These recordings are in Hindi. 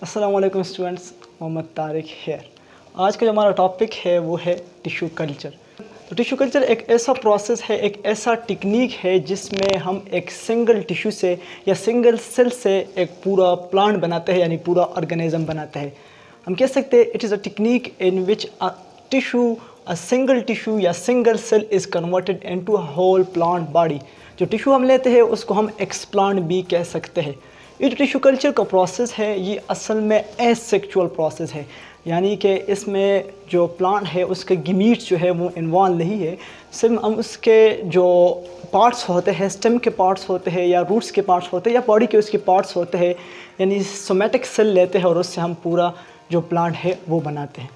अस्सलाम वालेकुम स्टूडेंट्स, मोहम्मद तारिक हेयर। आज का जो हमारा टॉपिक है वो है टिश्यू कल्चर। तो टिश्यू कल्चर एक ऐसा प्रोसेस है, एक ऐसा टेक्निक है जिसमें हम एक सिंगल टिश्यू से या सिंगल सेल से एक पूरा प्लांट बनाते हैं, यानी पूरा ऑर्गेनिज्म बनाते हैं। हम कह सकते हैं it is a technique in which a single tissue या single cell is converted into a whole plant body. जो टिश्यू हम लेते हैं उसको हम एक्सप्लांट भी कह सकते हैं। ये जो टिश्यू कल्चर का प्रोसेस है ये असल में एसेक्सुअल प्रोसेस है, यानी कि इसमें जो प्लांट है उसके गिमीट्स जो है वो इन्वॉल्व नहीं है। सिर्फ हम उसके जो पार्ट्स होते हैं, स्टेम के पार्ट्स होते हैं या रूट्स के पार्ट्स होते हैं या बॉडी के उसके पार्ट्स होते हैं, यानी सोमेटिक सेल लेते हैं और उससे हम पूरा जो प्लांट है वो बनाते हैं।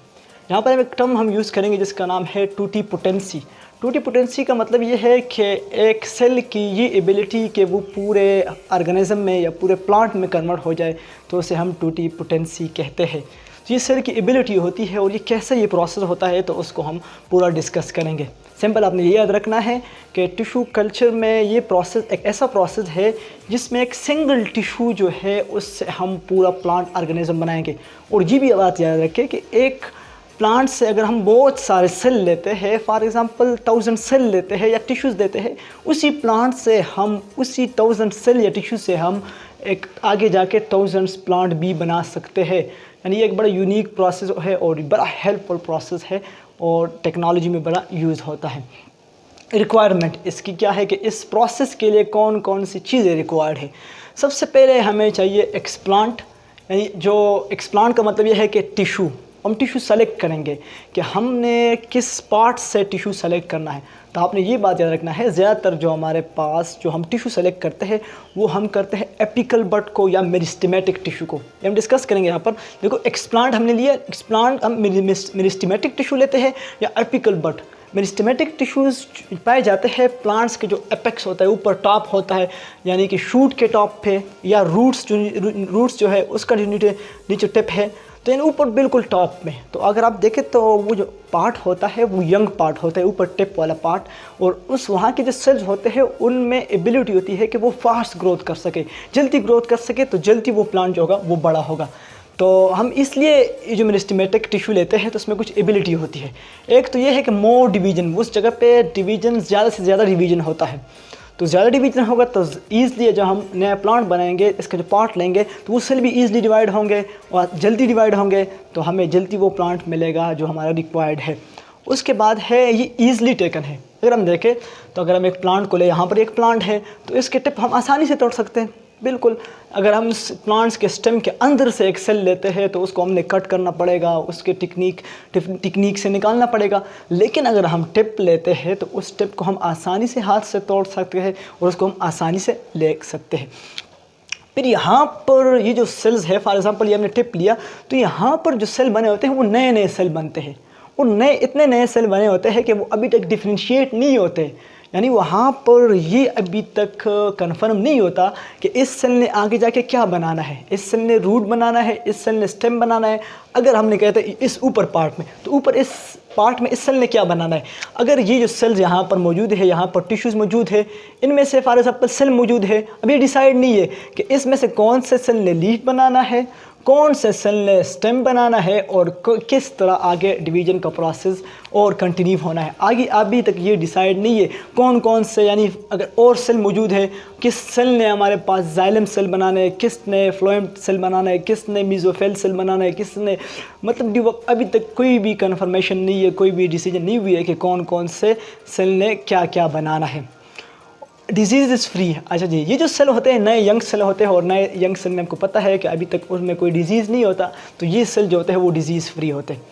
यहाँ पर एक टर्म हम यूज़ करेंगे जिसका नाम है टूटीपोटेंसी। टूटीपोटेंसी का मतलब ये है कि एक सेल की ये एबिलिटी कि वो पूरे ऑर्गेनिज्म में या पूरे प्लांट में कन्वर्ट हो जाए, तो उसे हम टूटीपोटेंसी कहते हैं। तो ये सेल की एबिलिटी होती है और ये कैसे ये प्रोसेस होता है तो उसको हम पूरा डिस्कस करेंगे। सिंपल आपने ये याद रखना है कि टिश्यू कल्चर में ये प्रोसेस एक ऐसा प्रोसेस है जिसमें एक सिंगल टिश्यू जो है उससे हम पूरा प्लांट ऑर्गेनिज्म बनाएंगे। और ये भी बात याद रखें कि एक प्लांट से अगर हम बहुत सारे सेल लेते हैं, फॉर एग्ज़ाम्पल 1000 सेल लेते हैं या टिश्यूज़ देते हैं, उसी प्लांट से हम उसी 1000 सेल या टिश्यू से हम एक आगे जाके 1000 प्लांट भी बना सकते हैं। यानी ये एक बड़ा यूनिक प्रोसेस है और बड़ा हेल्पफुल प्रोसेस है और टेक्नोलॉजी में बड़ा यूज़ होता है। रिक्वायरमेंट इसकी क्या है कि इस प्रोसेस के लिए कौन कौन सी चीज़ें रिक्वायर्ड है। सबसे पहले हमें चाहिए एक्सप्लांट, यानी जो एक्सप्लांट का मतलब ये है कि टिश्यू, हम टिश्यू सेलेक्ट करेंगे कि हमने किस पार्ट से टिश्यू सेलेक्ट करना है। तो आपने ये बात याद रखना है, ज़्यादातर जो हमारे पास जो हम टिश्यू सेलेक्ट करते हैं वो हम करते हैं एपिकल बट को या मेरिस्टेमेटिक टिश्यू को। ये हम डिस्कस करेंगे यहाँ पर। देखो एक्सप्लांट हमने लिया, एक्सप्लांट हम मेरिस्टेमेटिक टिश्यू लेते हैं या एपिकल बट। मेरिस्टेमेटिक टिश्यूज़ पाए जाते हैं प्लांट्स के जो एपेक्स होता है, ऊपर टॉप होता है, यानी कि शूट के टॉप पे, या रूट्स जो है उसका नीचे टिप है, तो यानी ऊपर बिल्कुल टॉप में। तो अगर आप देखें तो वो जो पार्ट होता है वो यंग पार्ट होता है, ऊपर टिप वाला पार्ट, और उस वहाँ के जो सेल्स होते हैं उनमें एबिलिटी होती है कि वो फास्ट ग्रोथ कर सके, जल्दी ग्रोथ कर सके, तो जल्दी वो प्लांट जो होगा वो बड़ा होगा। तो हम इसलिए ये जो मेरिस्टेमेटिक टिश्यू लेते हैं तो उसमें कुछ एबिलिटी होती है। एक तो ये है कि मोर डिवीजन, उस जगह पे डिवीजन ज़्यादा से ज़्यादा डिवीजन होता है। तो ज़्यादा डिवीजन होगा तो ईज़िली जब हम नया प्लांट बनाएंगे, इसका जो पार्ट लेंगे तो वो सेल भी ईज़िली डिवाइड होंगे और जल्दी डिवाइड होंगे, तो हमें जल्दी वो प्लांट मिलेगा जो हमारा रिक्वायर्ड है। उसके बाद है ये ईज़िली टेकन है। अगर हम देखें तो अगर हम एक प्लांट को ले, यहाँ पर एक प्लांट है तो इसके टिप हम आसानी से तोड़ सकते हैं, बिल्कुल। अगर हम प्लांट्स के स्टेम के अंदर से एक सेल लेते हैं तो उसको हमने कट करना पड़ेगा, उसके टेक्निक से निकालना पड़ेगा। लेकिन अगर हम टिप लेते हैं तो उस टिप को हम आसानी से हाथ से तोड़ सकते हैं और उसको हम आसानी से ले सकते हैं। फिर यहाँ पर ये जो सेल्स है, फॉर एग्ज़ाम्पल ये हमने टिप लिया, तो यहाँ पर जो सेल बने होते हैं वो नए नए सेल बनते हैं। और इतने नए सेल बने होते हैं कि वो अभी तक डिफ्रेंशिएट नहीं होते, यानी वहाँ पर ये अभी तक कंफर्म नहीं होता कि इस सेल ने आगे जाके क्या बनाना है, इस सेल ने रूट बनाना है, इस सेल ने स्टेम बनाना है। अगर हमने कहते हैं इस ऊपर पार्ट में, तो ऊपर इस पार्ट में इस सेल ने क्या बनाना है। अगर ये जो सेल्स यहाँ पर मौजूद है, यहाँ पर टिश्यूज़ मौजूद है, इनमें से फॉर एग्जाम्पल सेल मौजूद है, अभी डिसाइड नहीं है कि इसमें से कौन से सेल ने लीफ बनाना है, कौन से सेल ने स्टेम बनाना है और किस तरह आगे डिवीज़न का प्रोसेस और कंटिन्यू होना है। आगे अभी तक ये डिसाइड नहीं है कौन कौन से, यानी अगर और सेल मौजूद है, किस सेल ने हमारे पास जाइलम सेल बनाना है, किस ने फ्लोएम सेल बनाना है, किस ने मेसोफिल सेल बनाना है, किस ने, मतलब अभी तक कोई भी कन्फर्मेशन नहीं है, कोई भी डिसीजन नहीं हुई है कि कौन कौन से सेल ने क्या क्या बनाना है। Disease is free. अच्छा जी, ये जो सेल होते हैं नए यंग सेल होते हैं और नए यंग सेल में हमको पता है कि अभी तक उसमें कोई डिजीज़ नहीं होता, तो ये सेल जो होते हैं वो डिजीज़ फ्री होते हैं।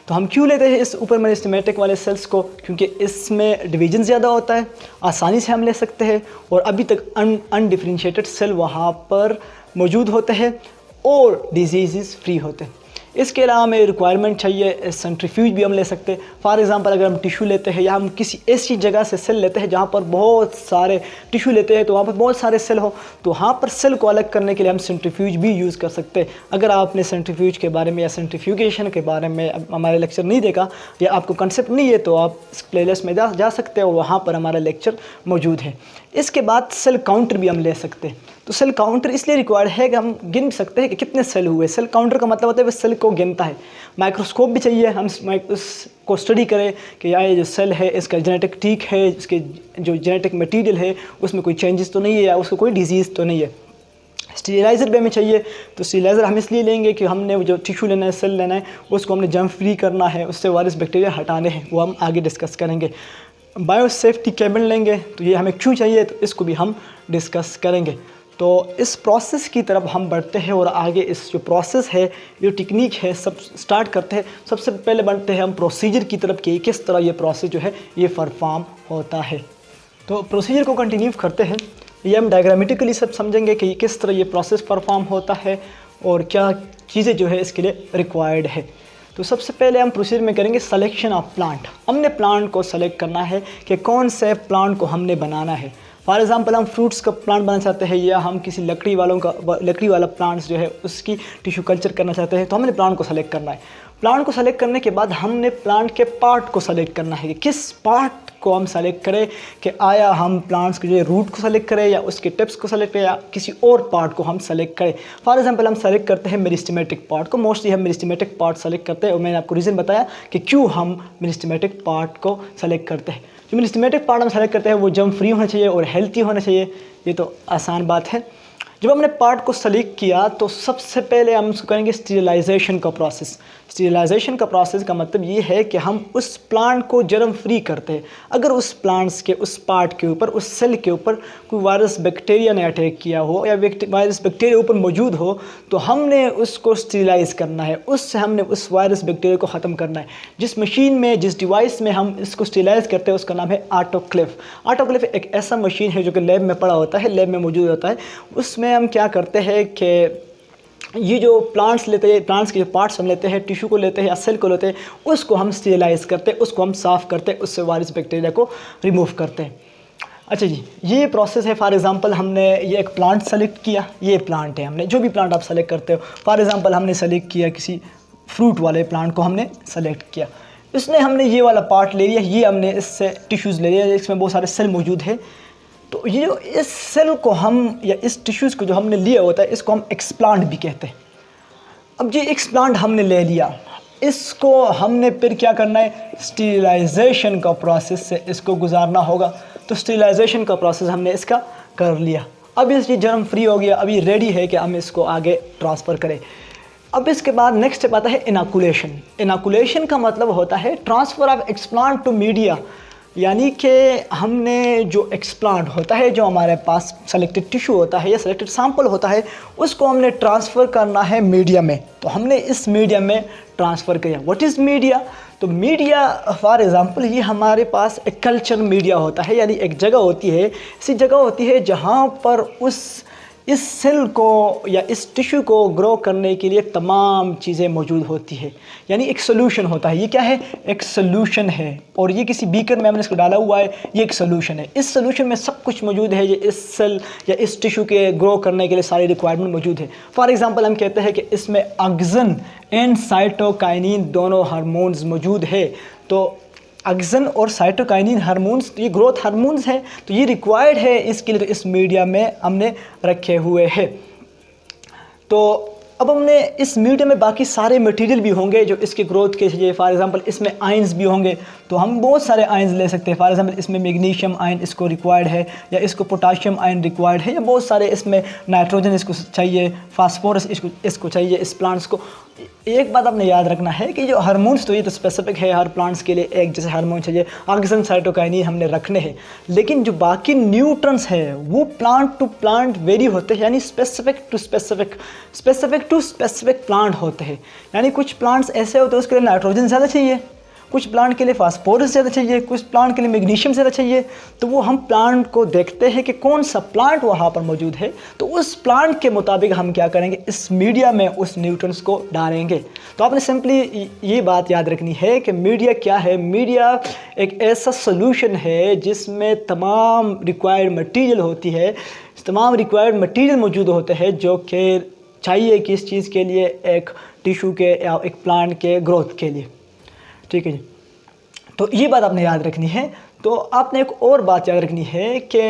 तो हम क्यों लेते हैं इस ऊपर मेरिस्टेमेटिक वाले सेल्स को, क्योंकि इसमें डिवीजन ज़्यादा होता है, आसानी से हम ले सकते हैं और अभी तक अनडिफ्रेंशिएटेड सेल वहाँ पर मौजूद होते हैं और डिजीज़ फ्री होते हैं। इसके अलावा हमें रिक्वायरमेंट चाहिए सेंट्रीफ्यूज भी हम ले सकते हैं। फॉर एग्जांपल अगर हम टिश्यू लेते हैं या हम किसी ऐसी जगह से सेल लेते हैं जहाँ पर बहुत सारे टिश्यू लेते हैं तो वहाँ पर बहुत सारे सेल हो, तो वहाँ पर सेल को अलग करने के लिए हम सेंट्रीफ्यूज भी यूज़ कर सकते हैं। अगर आपने सेंट्रीफ्यूज के बारे में या सेंट्रीफ्यूगेशन के बारे में हमारे लेक्चर नहीं देखा या आपको कंसेप्ट नहीं है तो आप इस प्लेलिस्ट में जा सकते हैं और वहाँ पर हमारा लेक्चर मौजूद है। इसके बाद सेल काउंटर भी हम ले सकते हैं। तो सेल काउंटर इसलिए रिक्वायर्ड है कि हम गिन सकते हैं कि कितने सेल हुए। सेल काउंटर का मतलब होता है वह सेल को गिनता है। माइक्रोस्कोप भी चाहिए, हम उसको स्टडी करें कि ये जो सेल है इसका जेनेटिक ठीक है, इसके जो जेनेटिक मटीरियल है उसमें कोई चेंजेस तो नहीं है या उसको कोई डिजीज़ तो नहीं है। स्टीरिलाइज़र भी हमें चाहिए, तो स्टीरिलाइज़र हम इसलिए लेंगे कि हमने जो टिश्यू लेना है, सेल लेना है, उसको हमने जर्म फ्री करना है, उससे वायरस बैक्टीरिया हटाने हैं, वो हम आगे डिस्कस करेंगे। बायोसेफ्टी कैबिन लेंगे, तो ये हमें क्यों चाहिए तो इसको भी हम डिस्कस करेंगे। तो इस प्रोसेस की तरफ हम बढ़ते हैं और आगे इस जो प्रोसेस है, जो टेक्निक है, सब स्टार्ट करते हैं। सबसे पहले बढ़ते हैं हम प्रोसीजर की तरफ कि किस तरह ये प्रोसेस जो है ये परफॉर्म होता है। तो प्रोसीजर को कंटिन्यू करते हैं। ये हम डायग्रामेटिकली सब समझेंगे कि किस तरह ये प्रोसेस परफॉर्म होता है और क्या चीज़ें जो है इसके लिए रिक्वायर्ड है। तो सबसे पहले हम प्रोसीजर में करेंगे सिलेक्शन ऑफ प्लांट। हमने प्लांट को सेलेक्ट करना है कि कौन से प्लांट को हमने बनाना है। फॉर एग्जांपल हम फ्रूट्स का प्लांट बनाना चाहते हैं या हम किसी लकड़ी वाला प्लांट्स जो है उसकी टिश्यू कल्चर करना चाहते हैं, तो हमने प्लांट को सेलेक्ट करना है। प्लांट को सेलेक्ट करने के बाद हमने प्लांट के पार्ट को सेलेक्ट करना है कि किस पार्ट को हम सेलेक्ट करें, कि आया हम प्लांट्स के जो रूट को सेलेक्ट करें या उसके टिप्स को सेलेक्ट करें या किसी और पार्ट को हम सेलेक्ट करें। फॉर एग्जांपल हम सेलेक्ट करते हैं मेरिस्टेमेटिक पार्ट को। मोस्टली हम मेरिस्टेमेटिक पार्ट सेलेक्ट करते हैं और मैंने आपको रीज़न बताया कि क्यों हम मेरिस्टेमेटिक पार्ट को सेलेक्ट करते हैं। जो मेरिस्टेमेटिक पार्ट हम सेलेक्ट करते हैं वो जर्म फ्री होना चाहिए और हेल्थी होना चाहिए, ये तो आसान बात है। जब हमने पार्ट को सेलेक्ट किया तो सबसे पहले हम उसको करेंगे स्टीरिलाइजेशन का प्रोसेस। स्टीरिलाइजेशन का प्रोसेस का मतलब ये है कि हम उस प्लांट को जर्म फ्री करते हैं। अगर उस प्लांट्स के उस पार्ट के ऊपर, उस सेल के ऊपर कोई वायरस बैक्टीरिया ने अटैक किया हो या वायरस बैक्टीरिया ऊपर मौजूद हो तो हमने उसको स्टीरिलाइज करना है, उससे हमने उस वायरस बैक्टीरिया को ख़त्म करना है। जिस मशीन में, जिस डिवाइस में हम इसको स्टीरिलाइज करते हैं उसका नाम है ऑटोक्लेव। ऑटोक्लेव एक ऐसा मशीन है जो कि लैब में पड़ा होता है, लैब में मौजूद होता है। उसमें हम क्या करते हैं कि ये जो प्लांट्स लेते हैं, प्लांट्स के जो पार्ट्स हम लेते हैं, टिश्यू को लेते हैं या सेल को लेते हैं, उसको हम स्टीरिलाइज करते हैं, उसको हम साफ़ करते हैं, उससे वायरस बैक्टीरिया को रिमूव करते हैं। अच्छा जी, ये प्रोसेस है। फॉर एग्जांपल हमने ये एक प्लांट सेलेक्ट किया, ये प्लांट है, हमने जो भी प्लांट आप सेलेक्ट करते हो, फॉर एग्जांपल हमने सेलेक्ट किया किसी फ्रूट वाले प्लांट को हमने सेलेक्ट किया, इसने हमने ये वाला पार्ट ले लिया, ये हमने इससे टिश्यूज़ ले लिया, इसमें बहुत सारे सेल मौजूद है। तो ये जो इस सेल को हम या इस टिश्यूज़ को जो हमने लिया होता है इसको हम एक्सप्लांट भी कहते हैं। अब ये एक्सप्लांट हमने ले लिया, इसको हमने फिर क्या करना है, स्टीरिलाइजेशन का प्रोसेस से इसको गुजारना होगा। तो स्टीरिलाइजेशन का प्रोसेस हमने इसका कर लिया। अब ये जर्म फ्री हो गया, अभी रेडी है कि हम इसको आगे ट्रांसफ़र करें। अब इसके बाद नेक्स्ट स्टेप आता है इनोकुलेशन। इनोकुलेशन का मतलब होता है transfer of explant to media, यानी कि हमने जो एक्सप्लांट होता है, जो हमारे पास सेलेक्टेड टिश्यू होता है या सेलेक्टेड सैंपल होता है, उसको हमने ट्रांसफ़र करना है मीडिया में। तो हमने इस मीडिया में ट्रांसफ़र किया। What is media? तो मीडिया फॉर एग्ज़ाम्पल ये हमारे पास एक कल्चर मीडिया होता है, यानी एक जगह होती है, ऐसी जगह होती है जहाँ पर इस सेल को या इस टिश्यू को ग्रो करने के लिए तमाम चीज़ें मौजूद होती है, यानी एक सोल्यूशन होता है। ये क्या है? एक सोल्यूशन है और ये किसी बीकर में हमने इसको डाला हुआ है, ये एक सोल्यूशन है। इस सोल्यूशन में सब कुछ मौजूद है, ये इस सेल या इस टिश्यू के ग्रो करने के लिए सारी रिक्वायरमेंट मौजूद है। फॉर एग्ज़ाम्पल हम कहते हैं कि इसमें ऑक्सिन एंड साइटोकाइनिन दोनों हार्मोन्स मौजूद है। तो ऑक्सिन और साइटोकाइनिन हार्मोन्स, ये ग्रोथ हार्मोन्स हैं, तो ये रिक्वायर्ड है इसके लिए, इस मीडिया में हमने रखे हुए हैं। तो अब हमने इस मीडिया में बाकी सारे मटेरियल भी होंगे जो इसके ग्रोथ के लिए, फॉर एग्जांपल इसमें आयंस भी होंगे, तो हम बहुत सारे आयंस ले सकते हैं। फॉर एग्जांपल इसमें मैग्नीशियम आयन इसको रिक्वायर्ड है, या इसको पोटाशियम आयन रिक्वायर्ड है, या बहुत सारे इसमें नाइट्रोजन इसको चाहिए, फास्फोरस इसको चाहिए इस प्लांट्स को। एक बात आपने याद रखना है कि जो हार्मोन्स तो ये तो स्पेसिफिक है, हर प्लांट्स के लिए एक जैसे हार्मोन चाहिए, ऑक्सिन साइटोकाइनिन हमने रखने हैं, लेकिन जो बाकी न्यूट्रंस है वो प्लांट टू प्लांट वेरी होते हैं, यानी स्पेसिफिक टू स्पेसिफिक प्लांट होते हैं। यानी कुछ प्लांट्स ऐसे होते हैं उसके लिए नाइट्रोजन ज़्यादा चाहिए, कुछ प्लांट के लिए फास्फोरस ज़्यादा चाहिए, कुछ प्लांट के लिए मैग्नीशियम ज़्यादा चाहिए। तो वो हम प्लांट को देखते हैं कि कौन सा प्लांट वहाँ पर मौजूद है, तो उस प्लांट के मुताबिक हम क्या करेंगे, इस मीडिया में उस न्यूट्रिएंट्स को डालेंगे। तो आपने सिंपली ये बात याद रखनी है कि मीडिया क्या है। मीडिया एक ऐसा सोल्यूशन है जिसमें तमाम रिक्वायर्ड मटीरियल होती है, तमाम रिक्वायर्ड मटीरियल मौजूद होते हैं जो कि चाहिए कि इस चीज़ के लिए, एक टिश्यू के या एक प्लांट के ग्रोथ के लिए। ठीक है जी, तो ये बात आपने याद रखनी है। तो आपने एक और बात याद रखनी है कि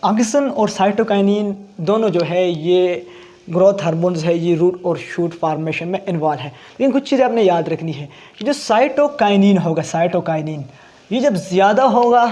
ऑक्सिन और साइटोकाइनिन दोनों जो है ये ग्रोथ हार्मोन्स है, ये रूट और शूट फार्मेशन में इन्वॉल्व है। लेकिन कुछ चीज़ें आपने याद रखनी है कि जो साइटोकाइनिन होगा, साइटोकाइनिन ये जब ज़्यादा होगा,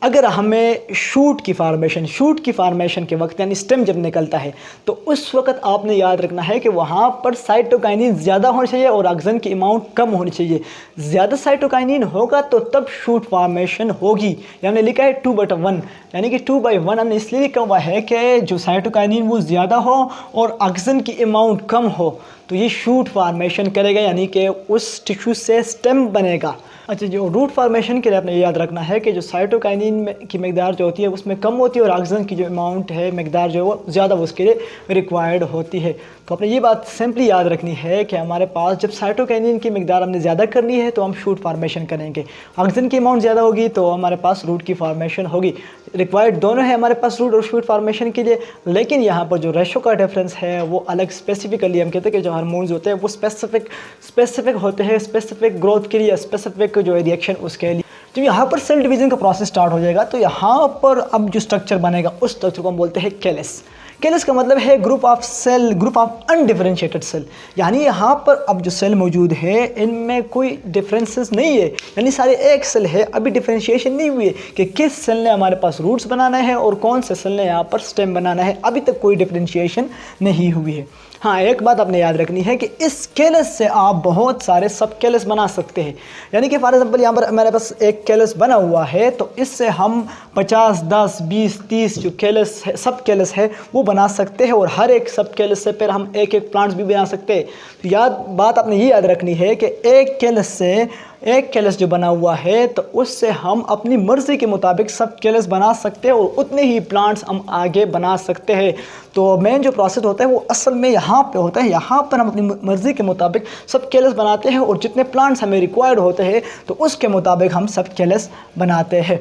अगर हमें शूट की फार्मेशन के वक्त यानी स्टेम जब निकलता है, तो उस वक्त आपने याद रखना है कि वहाँ पर साइटोकाइनिन ज़्यादा होनी चाहिए और ऑक्सिन की अमाउंट कम होनी चाहिए। ज़्यादा साइटोकाइनिन होगा तो तब शूट फार्मेशन होगी। हमने लिखा है 2/1, यानी कि 2/1 हमने इसलिए लिखा हुआ है कि जो साइटोकाइनिन वो ज़्यादा हो और ऑक्सिन की अमाउंट कम हो, तो ये शूट फार्मेशन करेगा, यानी कि उस टिश्यू से स्टेम बनेगा। अच्छा, जो रूट फार्मेशन के लिए आपने ये याद रखना है कि जो साइटोकाइनिन की मकदार जो होती है उसमें कम होती है और ऑक्सीजन की जो अमाउंट है, मकदार जो है वो ज़्यादा उसके लिए रिक्वायर्ड होती है। तो आपने ये बात सिंपली याद रखनी है कि हमारे पास जब साइटोकाइनिन की मकदार हमने ज़्यादा करनी है तो हम शूट फार्मेशन करेंगे, ऑक्सीजन की अमाउंट ज़्यादा होगी तो हमारे पास रूट की फार्मेशन होगी। रिक्वायर्ड दोनों है हमारे पास रूट और शूट फार्मेशन के लिए, लेकिन यहाँ पर जो रेशो का डिफरेंस है वो अलग, स्पेसिफिकली हम कहते हैं कि जो हार्मोन्स होते हैं वो स्पेसिफिक होते हैं, स्पेसिफिक ग्रोथ के लिए, स्पेसिफिक जो रिएक्शन उसके लिए। जब यहाँ पर सेल डिवीज़न का प्रोसेस स्टार्ट हो जाएगा तो यहाँ पर अब जो स्ट्रक्चर बनेगा उस स्ट्रक्चर को हम बोलते हैं कैलस। कैलस का मतलब है group of cell, group of undifferentiated cell, यानी यहाँ पर अब जो सेल मौजूद है इनमें कोई डिफरेंसेस नहीं है, यानी सारे एक सेल है। अभी डिफरेंशिएशन नहीं हुई है कि किस सेल ने हमारे पास रूट्स बनाना है और कौन से सेल ने यहाँ पर स्टेम बनाना है, अभी तक कोई डिफरेंशिएशन नहीं हुई है। हाँ, एक बात आपने याद रखनी है कि इस कैलस से आप बहुत सारे सब कैलस बना सकते हैं। यानी कि फॉर एग्जांपल यहाँ पर हमारे पास एक कैलस बना हुआ है तो इससे हम 50, 10, 20, 30 जो कैलस है, सब कैलस है वो बना सकते हैं और हर एक सब कैलस से फिर हम एक एक प्लांट्स भी बना सकते हैं। तो बात आपने ये याद रखनी है कि एक कैलस से, एक कैलस जो बना हुआ है तो उससे हम अपनी मर्ज़ी के मुताबिक सब कैलस बना सकते हैं और उतने ही प्लांट्स हम आगे बना सकते हैं। तो मेन जो प्रोसेस होता है वो असल में यहाँ पे होता है, यहाँ पर हम अपनी मर्ज़ी के मुताबिक सब कैलस बनाते हैं और जितने प्लांट्स हमें रिक्वायर्ड होते हैं तो उसके मुताबिक हम सब कैलस बनाते हैं।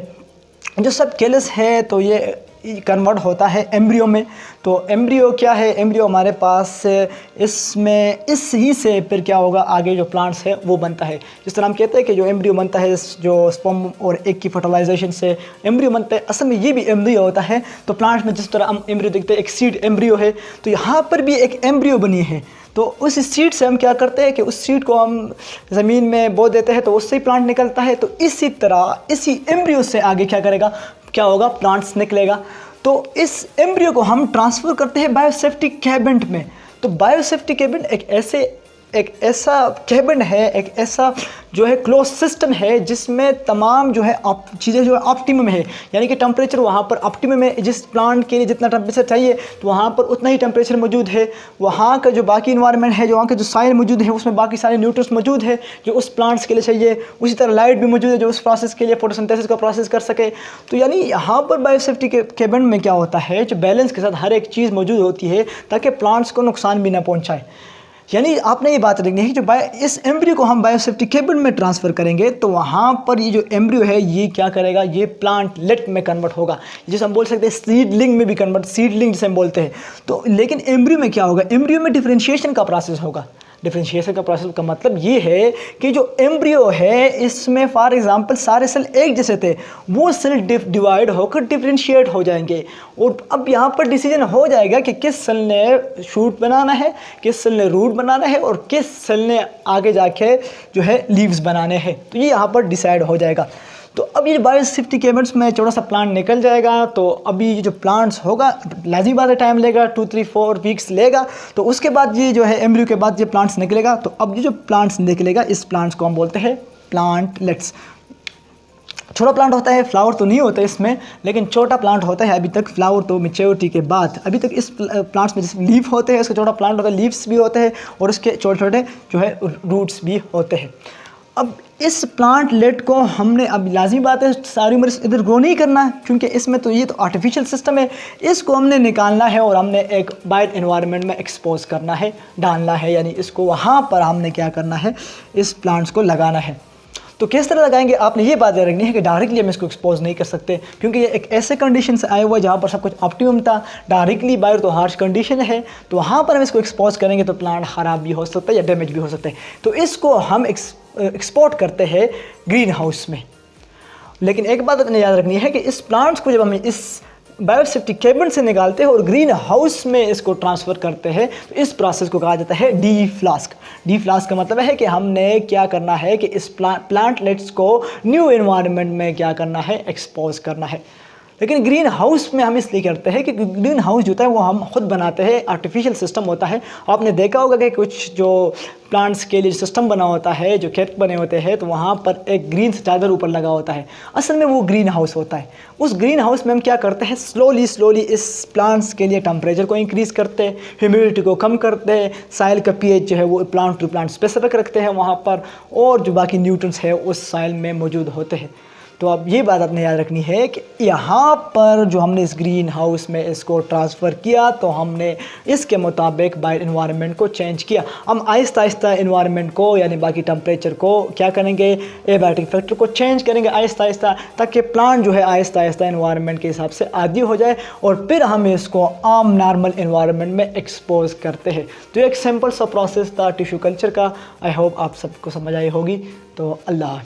जो सब कैलस है तो ये कन्वर्ट होता है एम्ब्रियो में। तो एम्ब्रियो क्या है, एम्ब्रियो हमारे पास इसमें इस ही से फिर क्या होगा, आगे जो प्लांट्स है वो बनता है। जिस तरह हम कहते हैं कि जो एम्ब्रियो बनता है जो स्पर्म और एग की फर्टिलाइजेशन से एम्ब्रियो बनता है, असल में ये भी एम्ब्रियो होता है। तो प्लांट्स में जिस तरह हम एम्ब्रियो देखते हैं, एक सीड एम्ब्रियो है, तो यहाँ पर भी एक एम्ब्रियो बनी है। तो उस सीड से हम क्या करते हैं कि उस सीड को हम ज़मीन में बो देते हैं तो उससे ही प्लांट निकलता है। तो इसी तरह इसी एम्ब्रियो से आगे क्या करेगा, क्या होगा, प्लांट्स निकलेगा। तो इस एम्ब्रियो को हम ट्रांसफ़र करते हैं बायोसेफ्टी कैबिनेट में। तो बायोसेफ्टी कैबिनेट एक ऐसा कैबिन है, एक ऐसा जो है क्लोज सिस्टम है जिसमें तमाम जो है चीज़ें जो है ऑप्टिमम है, यानी कि टेम्परेचर वहाँ पर ऑप्टिमम है। जिस प्लांट के लिए जितना टेम्परेचर चाहिए तो वहाँ पर उतना ही टेम्परेचर मौजूद है। वहाँ का जो बाकी इन्वायरमेंट है, जो वहाँ का जो साइल मौजूद है उसमें बाकी सारे न्यूट्रिएंट्स मौजूद है जो उस प्लांट्स के लिए चाहिए। उसी तरह लाइट भी मौजूद है जो उस प्रोसेस के लिए, फोटोसिंथेसिस का प्रोसेस कर सके। तो यानी यहाँ पर बायोसेफ्टी के कैबिन में क्या होता है, जो बैलेंस के साथ हर एक चीज़ मौजूद होती है ताकि प्लांट्स को नुकसान भी ना पहुँचाए। यानी आपने ये बात रखनी है कि जो इस एम्ब्रियो को हम बायोसेफ्टी कैबिन में ट्रांसफ़र करेंगे तो वहाँ पर ये जो एम्ब्रियो है ये क्या करेगा, ये प्लांटलेट में कन्वर्ट होगा, जिसे हम बोल सकते हैं सीडलिंग में भी कन्वर्ट, सीडलिंग जिसे हम बोलते हैं। तो लेकिन एम्ब्रियो में क्या होगा, एम्ब्रियो में डिफरेंशिएशन का प्रोसेस होगा। डिफरेंशिएशन का प्रोसेस का मतलब ये है कि जो एम्ब्रियो है इसमें फॉर एग्जांपल सारे सेल एक जैसे थे, वो सेल डिवाइड होकर डिफरेंशिएट हो जाएंगे और अब यहाँ पर डिसीजन हो जाएगा कि किस सेल ने शूट बनाना है, किस सेल ने रूट बनाना है और किस सेल ने आगे जाके जो है लीव्स बनाने हैं। तो ये यहाँ पर डिसाइड हो जाएगा। तो अब ये बायोसेफ्टी कैबिनेट्स में छोटा सा प्लांट निकल जाएगा। तो अभी ये जो प्लांट्स होगा लाजिमी बात है टाइम लेगा, 2, 3, 4 वीक्स लेगा। तो उसके बाद ये जो है एम्ब्रियो के बाद ये प्लांट्स निकलेगा। तो अब ये जो प्लांट्स निकलेगा इस प्लांट्स को हम बोलते हैं प्लांटलेट्स। छोटा प्लांट होता है, फ्लावर तो नहीं होता इसमें, लेकिन छोटा प्लांट होता है। अभी तक फ्लावर तो मैच्योरिटी के बाद, अभी तक इस प्लांट्स में जैसे लीफ होते हैं, इसका छोटा प्लांट होता है, लीव्स भी होते हैं और उसके छोटे छोटे जो है रूट्स भी होते हैं। अब इस प्लांटलेट को हमने, अब लाजमी बात है सारी उम्र इधर ग्रो नहीं करना है, क्योंकि इसमें तो ये तो आर्टिफिशियल सिस्टम है। इसको हमने निकालना है और हमने एक बाइट एनवायरनमेंट में एक्सपोज करना है, डालना है, यानी इसको वहाँ पर हमने क्या करना है, इस प्लांट्स को लगाना है। तो किस तरह लगाएंगे, आपने ये बात याद रखनी है कि डायरेक्टली हम इसको एक्सपोज नहीं कर सकते, क्योंकि ये एक ऐसे कंडीशन से आया हुआ है जहाँ पर सब कुछ ऑप्टिमम था। डायरेक्टली बाहर तो हार्श कंडीशन है, तो वहाँ पर हम इसको एक्सपोज करेंगे तो प्लांट ख़राब भी हो सकता है या डैमेज भी हो सकता है। तो इसको हम एक्सपोर्ट करते हैं ग्रीन हाउस में। लेकिन एक बात अपने याद रखनी है कि इस प्लांट्स को जब हम इस बायोसेफ्टी कैबिन से निकालते हैं और ग्रीन हाउस में इसको ट्रांसफ़र करते हैं, तो इस प्रोसेस को कहा जाता है डी फ्लास्क। डी फ्लास्क का मतलब है कि हमने क्या करना है कि इस प्लांटलेट्स को न्यू एनवायरनमेंट में क्या करना है, एक्सपोज करना है। लेकिन ग्रीन हाउस में हम इसलिए करते हैं कि ग्रीन हाउस जो होता है वो हम खुद बनाते हैं, आर्टिफिशियल सिस्टम होता है। आपने देखा होगा कि कुछ जो प्लांट्स के लिए सिस्टम बना होता है, जो खेत बने होते हैं, तो वहाँ पर एक ग्रीन से चादर ऊपर लगा होता है, असल में वो ग्रीन हाउस होता है। उस ग्रीन हाउस में हम क्या करते हैं, स्लोली इस प्लांट्स के लिए टेम्परेचर को इंक्रीज़ करते हैं, ह्यूमिडिटी को कम करते हैं, साइल का पीएच जो है वो प्लांट टू प्लांट स्पेसिफिक रखते हैं वहाँ पर, और जो बाकी न्यूट्रिएंट्स है उस साइल में मौजूद होते हैं। तो अब ये बात आपने याद रखनी है कि यहाँ पर जो हमने इस ग्रीन हाउस में इसको ट्रांसफ़र किया, तो हमने इसके मुताबिक बाइट एनवायरनमेंट को चेंज किया। हम आहिस्ता आहिस्ता एनवायरनमेंट को, यानी बाकी टेम्परेचर को क्या करेंगे, एबायोटिक फैक्टर को चेंज करेंगे आहिस्ता आहिस्ता, ताकि प्लांट जो है आहिस्ता आहिस्ता एनवायरनमेंट के हिसाब से आदी हो जाए, और फिर हम इसको आम नॉर्मल एनवायरनमेंट में एक्सपोज करते हैं। तो एक सिंपल सा प्रोसेस था टिश्यू कल्चर का। आई होप आप सबको समझ आई होगी। तो अल्लाह।